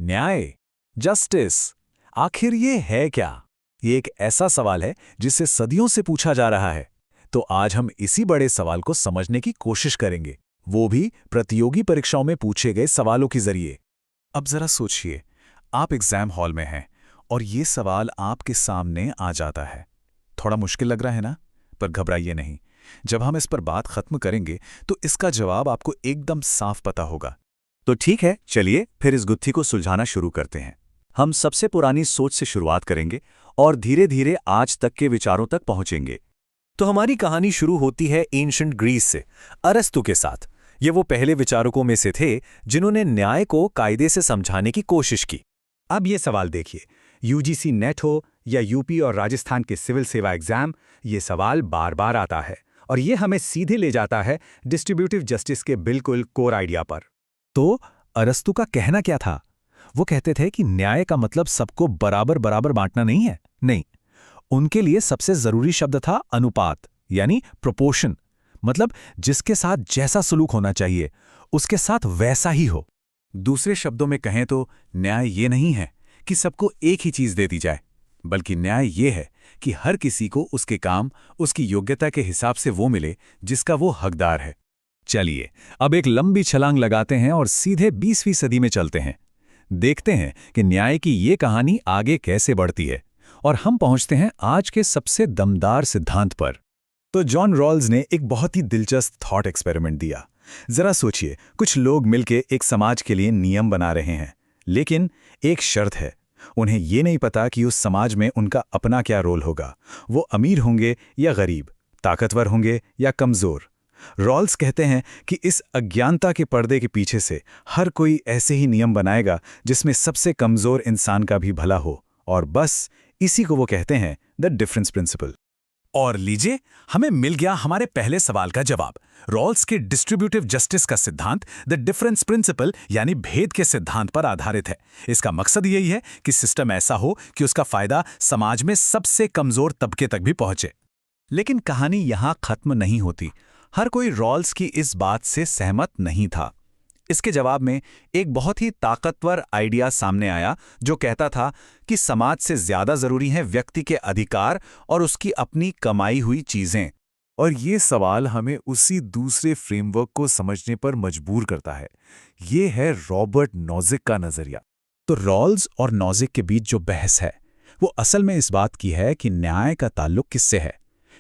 न्याय, जस्टिस, आखिर ये है क्या? ये एक ऐसा सवाल है जिसे सदियों से पूछा जा रहा है। तो आज हम इसी बड़े सवाल को समझने की कोशिश करेंगे, वो भी प्रतियोगी परीक्षाओं में पूछे गए सवालों के जरिए। अब जरा सोचिए, आप एग्जाम हॉल में हैं और ये सवाल आपके सामने आ जाता है। थोड़ा मुश्किल लग रहा है ना? पर घबराइए नहीं। जब हम इस पर बात खत्म करेंगे तो इसका जवाब आपको एकदम साफ पता होगा। तो ठीक है, चलिए फिर इस गुत्थी को सुलझाना शुरू करते हैं। हम सबसे पुरानी सोच से शुरुआत करेंगे और धीरे धीरे आज तक के विचारों तक पहुंचेंगे। तो हमारी कहानी शुरू होती है एंशिएंट ग्रीस से, अरस्तु के साथ। ये वो पहले विचारकों में से थे जिन्होंने न्याय को कायदे से समझाने की कोशिश की। अब ये सवाल देखिए, यूजीसी नेट हो या यूपी और राजस्थान के सिविल सेवा एग्जाम, ये सवाल बार बार आता है और ये हमें सीधे ले जाता है डिस्ट्रीब्यूटिव जस्टिस के बिल्कुल कोर आइडिया पर। तो अरस्तु का कहना क्या था? वो कहते थे कि न्याय का मतलब सबको बराबर बराबर बांटना नहीं है। नहीं, उनके लिए सबसे जरूरी शब्द था अनुपात, यानी प्रोपोर्शन। मतलब जिसके साथ जैसा सलूक होना चाहिए उसके साथ वैसा ही हो। दूसरे शब्दों में कहें तो न्याय ये नहीं है कि सबको एक ही चीज दे दी जाए, बल्कि न्याय ये है कि हर किसी को उसके काम, उसकी योग्यता के हिसाब से वो मिले जिसका वो हकदार है। चलिए अब एक लंबी छलांग लगाते हैं और सीधे 20वीं सदी में चलते हैं। देखते हैं कि न्याय की ये कहानी आगे कैसे बढ़ती है और हम पहुंचते हैं आज के सबसे दमदार सिद्धांत पर। तो जॉन रॉल्स ने एक बहुत ही दिलचस्प थॉट एक्सपेरिमेंट दिया। जरा सोचिए, कुछ लोग मिलके एक समाज के लिए नियम बना रहे हैं, लेकिन एक शर्त है, उन्हें ये नहीं पता कि उस समाज में उनका अपना क्या रोल होगा। वो अमीर होंगे या गरीब, ताकतवर होंगे या कमजोर। रॉल्स कहते हैं कि इस अज्ञानता के पर्दे के पीछे से हर कोई ऐसे ही नियम बनाएगा जिसमें सबसे कमजोर इंसान का भी भला हो, और बस इसी को वो कहते हैं द डिफरेंस प्रिंसिपल। और लीजिए, हमें मिल गया हमारे पहले सवाल का जवाब। रॉल्स के डिस्ट्रीब्यूटिव जस्टिस का सिद्धांत द डिफरेंस प्रिंसिपल यानी भेद के सिद्धांत पर आधारित है। इसका मकसद यही है कि सिस्टम ऐसा हो कि उसका फायदा समाज में सबसे कमजोर तबके तक भी पहुंचे। लेकिन कहानी यहां खत्म नहीं होती। हर कोई रॉल्स की इस बात से सहमत नहीं था। इसके जवाब में एक बहुत ही ताकतवर आइडिया सामने आया जो कहता था कि समाज से ज्यादा जरूरी है व्यक्ति के अधिकार और उसकी अपनी कमाई हुई चीजें। और ये सवाल हमें उसी दूसरे फ्रेमवर्क को समझने पर मजबूर करता है। ये है रॉबर्ट नॉजिक का नजरिया। तो रॉल्स और नॉजिक के बीच जो बहस है वो असल में इस बात की है कि न्याय का ताल्लुक किससे है।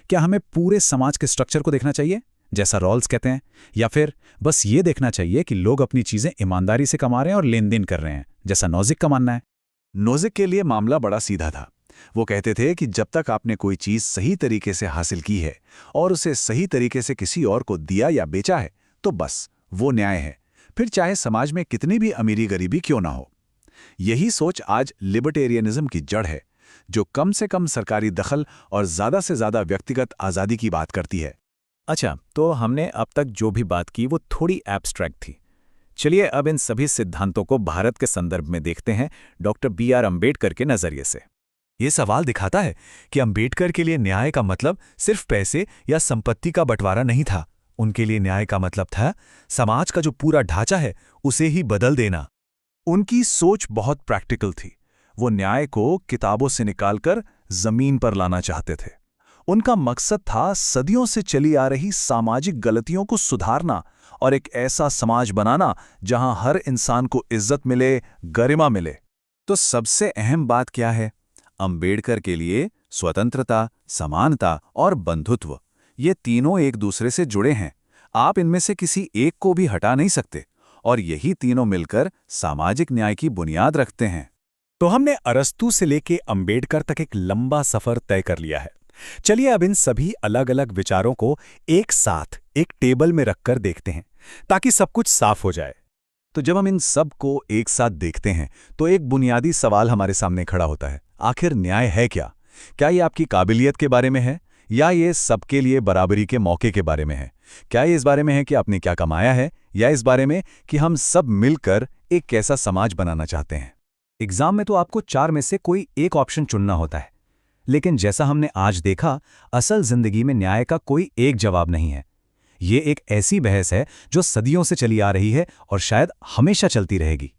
क्या हमें पूरे समाज के स्ट्रक्चर को देखना चाहिए जैसा रॉल्स कहते हैं, या फिर बस ये देखना चाहिए कि लोग अपनी चीजें ईमानदारी से कमा रहे हैं और लेन देन कर रहे हैं जैसा नॉजिक का मानना है? नॉजिक के लिए मामला बड़ा सीधा था। वो कहते थे कि जब तक आपने कोई चीज सही तरीके से हासिल की है और उसे सही तरीके से किसी और को दिया या बेचा है तो बस वो न्याय है, फिर चाहे समाज में कितनी भी अमीरी गरीबी क्यों ना हो। यही सोच आज लिबर्टेरियनिज्म की जड़ है, जो कम से कम सरकारी दखल और ज्यादा से ज्यादा व्यक्तिगत आजादी की बात करती है। अच्छा, तो हमने अब तक जो भी बात की वो थोड़ी एब्स्ट्रैक्ट थी। चलिए अब इन सभी सिद्धांतों को भारत के संदर्भ में देखते हैं डॉक्टर B.R. अम्बेडकर के नजरिए से। ये सवाल दिखाता है कि अम्बेडकर के लिए न्याय का मतलब सिर्फ पैसे या संपत्ति का बंटवारा नहीं था। उनके लिए न्याय का मतलब था समाज का जो पूरा ढांचा है उसे ही बदल देना। उनकी सोच बहुत प्रैक्टिकल थी। वो न्याय को किताबों से निकालकर जमीन पर लाना चाहते थे। उनका मकसद था सदियों से चली आ रही सामाजिक गलतियों को सुधारना और एक ऐसा समाज बनाना जहां हर इंसान को इज्जत मिले, गरिमा मिले। तो सबसे अहम बात क्या है? अम्बेडकर के लिए स्वतंत्रता, समानता और बंधुत्व, ये तीनों एक दूसरे से जुड़े हैं। आप इनमें से किसी एक को भी हटा नहीं सकते, और यही तीनों मिलकर सामाजिक न्याय की बुनियाद रखते हैं। तो हमने अरस्तु से लेके अम्बेडकर तक एक लंबा सफर तय कर लिया है। चलिए अब इन सभी अलग अलग विचारों को एक साथ एक टेबल में रखकर देखते हैं ताकि सब कुछ साफ हो जाए। तो जब हम इन सब को एक साथ देखते हैं तो एक बुनियादी सवाल हमारे सामने खड़ा होता है, आखिर न्याय है क्या? क्या ये आपकी काबिलियत के बारे में है, या ये सबके लिए बराबरी के मौके के बारे में है? क्या ये इस बारे में है कि आपने क्या कमाया है, या इस बारे में कि हम सब मिलकर एक कैसा समाज बनाना चाहते हैं? एग्जाम में तो आपको 4 में से कोई एक ऑप्शन चुनना होता है, लेकिन जैसा हमने आज देखा, असल जिंदगी में न्याय का कोई एक जवाब नहीं है। ये एक ऐसी बहस है जो सदियों से चली आ रही है और शायद हमेशा चलती रहेगी।